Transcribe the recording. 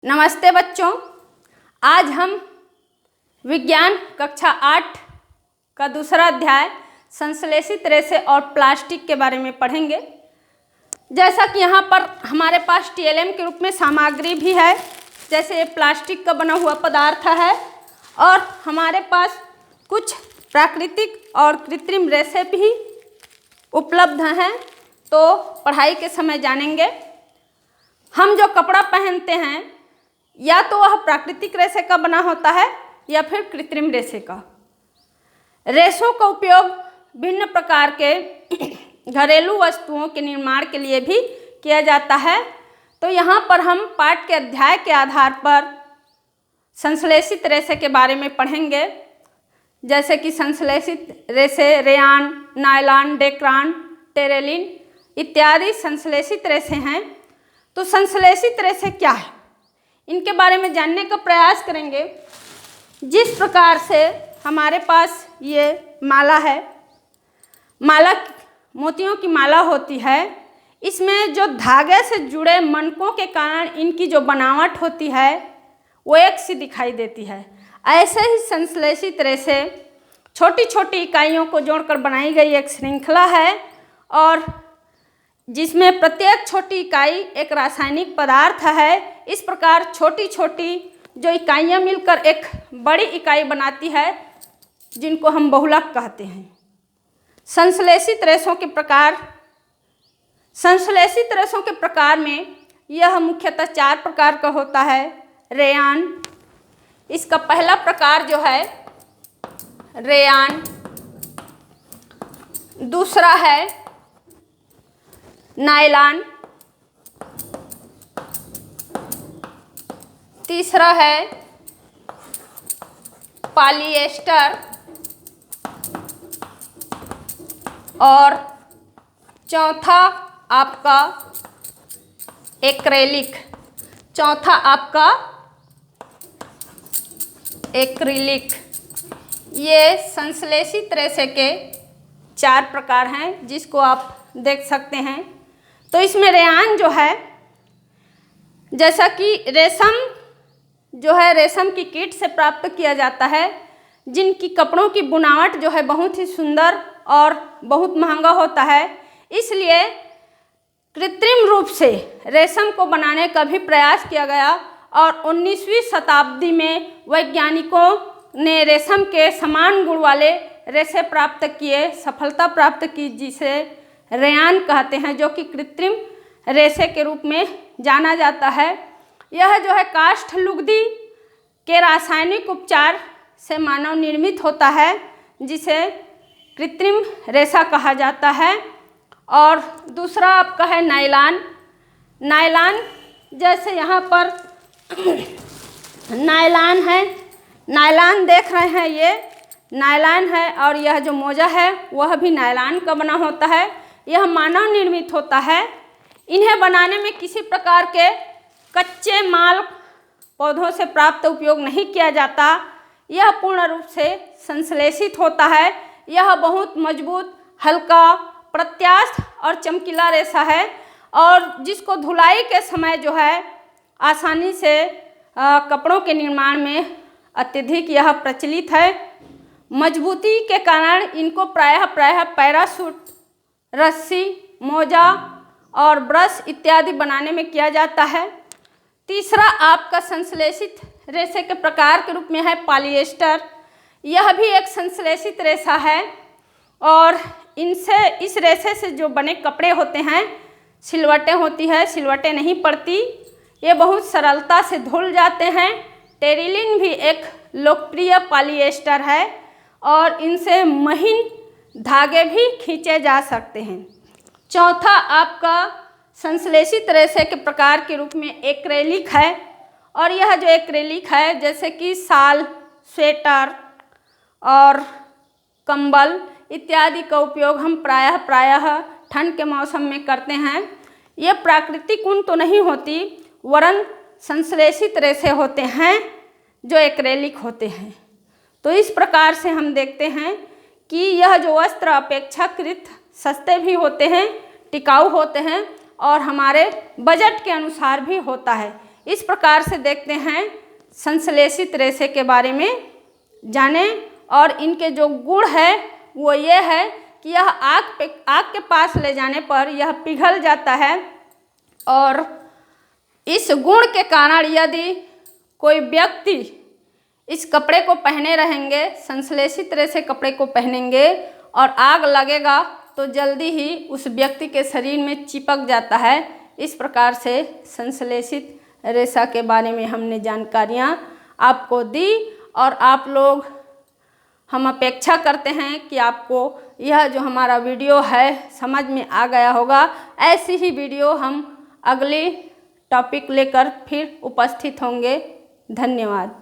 नमस्ते बच्चों, आज हम विज्ञान कक्षा 8 का दूसरा अध्याय संश्लेषित रेशे और प्लास्टिक के बारे में पढ़ेंगे। जैसा कि यहाँ पर हमारे पास टीएलएम के रूप में सामग्री भी है, जैसे ये प्लास्टिक का बना हुआ पदार्थ है और हमारे पास कुछ प्राकृतिक और कृत्रिम रेशे भी उपलब्ध हैं। तो पढ़ाई के समय जानेंगे। हम जो कपड़ा पहनते हैं या तो वह प्राकृतिक रेशे का बना होता है या फिर कृत्रिम रेशे का। रेशों का उपयोग भिन्न प्रकार के घरेलू वस्तुओं के निर्माण के लिए भी किया जाता है। तो यहाँ पर हम पाठ के अध्याय के आधार पर संश्लेषित रेशे के बारे में पढ़ेंगे, जैसे कि संश्लेषित रेशे रेयान, नायलॉन, डेक्रान, टेरेलिन इत्यादि संश्लेषित रेशे हैं। तो संश्लेषित रेशे क्या है, इनके बारे में जानने का प्रयास करेंगे। जिस प्रकार से हमारे पास ये माला है, माला मोतियों की माला होती है, इसमें जो धागे से जुड़े मनकों के कारण इनकी जो बनावट होती है वो एक सी दिखाई देती है। ऐसे ही संश्लेषित रेशे छोटी छोटी इकाइयों को जोड़कर बनाई गई एक श्रृंखला है और जिसमें प्रत्येक छोटी इकाई एक रासायनिक पदार्थ है। इस प्रकार छोटी छोटी जो इकाइयाँ मिलकर एक बड़ी इकाई बनाती है, जिनको हम बहुलक कहते हैं। संश्लेषित रेशों के प्रकार, संश्लेषित रेशों के प्रकार में यह मुख्यतः 4 प्रकार का होता है। रेयान, इसका पहला प्रकार जो है रेयान, दूसरा है नायलॉन, तीसरा है पॉलिएस्टर और चौथा आपका एक्रेलिक। ये संश्लेषित रेशे के 4 प्रकार हैं, जिसको आप देख सकते हैं। तो इसमें रेयान जो है, जैसा कि रेशम जो है रेशम की कीट से प्राप्त किया जाता है, जिनकी कपड़ों की बुनावट जो है बहुत ही सुंदर और बहुत महंगा होता है। इसलिए कृत्रिम रूप से रेशम को बनाने का भी प्रयास किया गया और 19वीं शताब्दी में वैज्ञानिकों ने रेशम के समान गुण वाले रेशे प्राप्त किए, सफलता प्राप्त की, जिसे रेयान कहते हैं, जो कि कृत्रिम रेशे के रूप में जाना जाता है। यह जो है काष्ठलुगदी के रासायनिक उपचार से मानव निर्मित होता है, जिसे कृत्रिम रेशा कहा जाता है। और दूसरा आपका है नायलॉन। नायलॉन, जैसे यहाँ पर नायलॉन है, नायलॉन देख रहे हैं, ये नायलॉन है और यह जो मोजा है वह भी नायलॉन का बना होता है। यह मानव निर्मित होता है। इन्हें बनाने में किसी प्रकार के कच्चे माल पौधों से प्राप्त उपयोग नहीं किया जाता। यह पूर्ण रूप से संश्लेषित होता है। यह बहुत मजबूत, हल्का, प्रत्यास्थ और चमकीला रेशा है और जिसको धुलाई के समय जो है आसानी से कपड़ों के निर्माण में अत्यधिक यह प्रचलित है। मजबूती के कारण इनको प्रायः पैराशूट, रस्सी, मोजा और ब्रश इत्यादि बनाने में किया जाता है। तीसरा आपका संश्लेषित रेशे के प्रकार के रूप में है पॉलिएस्टर। यह भी एक संश्लेषित रेशा है और इस रेशे से जो बने कपड़े होते हैं, सिलवटें होती है, सिलवटें नहीं पड़ती, ये बहुत सरलता से धुल जाते हैं। टेरिलिन भी एक लोकप्रिय पॉलिएस्टर है और इनसे महीन धागे भी खींचे जा सकते हैं। चौथा आपका संश्लेषित रेशे के प्रकार के रूप में एक्रेलिक है और यह जो एक्रेलिक है, जैसे कि शाल, स्वेटर और कंबल इत्यादि का उपयोग हम प्रायः ठंड के मौसम में करते हैं। ये प्राकृतिक ऊन तो नहीं होती, वरन संश्लेषित रेशे होते हैं जो एक्रेलिक होते हैं। तो इस प्रकार से हम देखते हैं कि यह जो वस्त्र अपेक्षाकृत सस्ते भी होते हैं, टिकाऊ होते हैं और हमारे बजट के अनुसार भी होता है। इस प्रकार से देखते हैं संश्लेषित रेशे के बारे में जाने। और इनके जो गुण है वो ये है कि यह आग के पास ले जाने पर यह पिघल जाता है, और इस गुण के कारण यदि कोई व्यक्ति इस कपड़े को पहने रहेंगे, संश्लेषित रेशे कपड़े को पहनेंगे और आग लगेगा तो जल्दी ही उस व्यक्ति के शरीर में चिपक जाता है। इस प्रकार से संश्लेषित रेशा के बारे में हमने जानकारियाँ आपको दी, और आप लोग, हम अपेक्षा करते हैं कि आपको यह जो हमारा वीडियो है समझ में आ गया होगा। ऐसी ही वीडियो हम अगली टॉपिक लेकर फिर उपस्थित होंगे। धन्यवाद।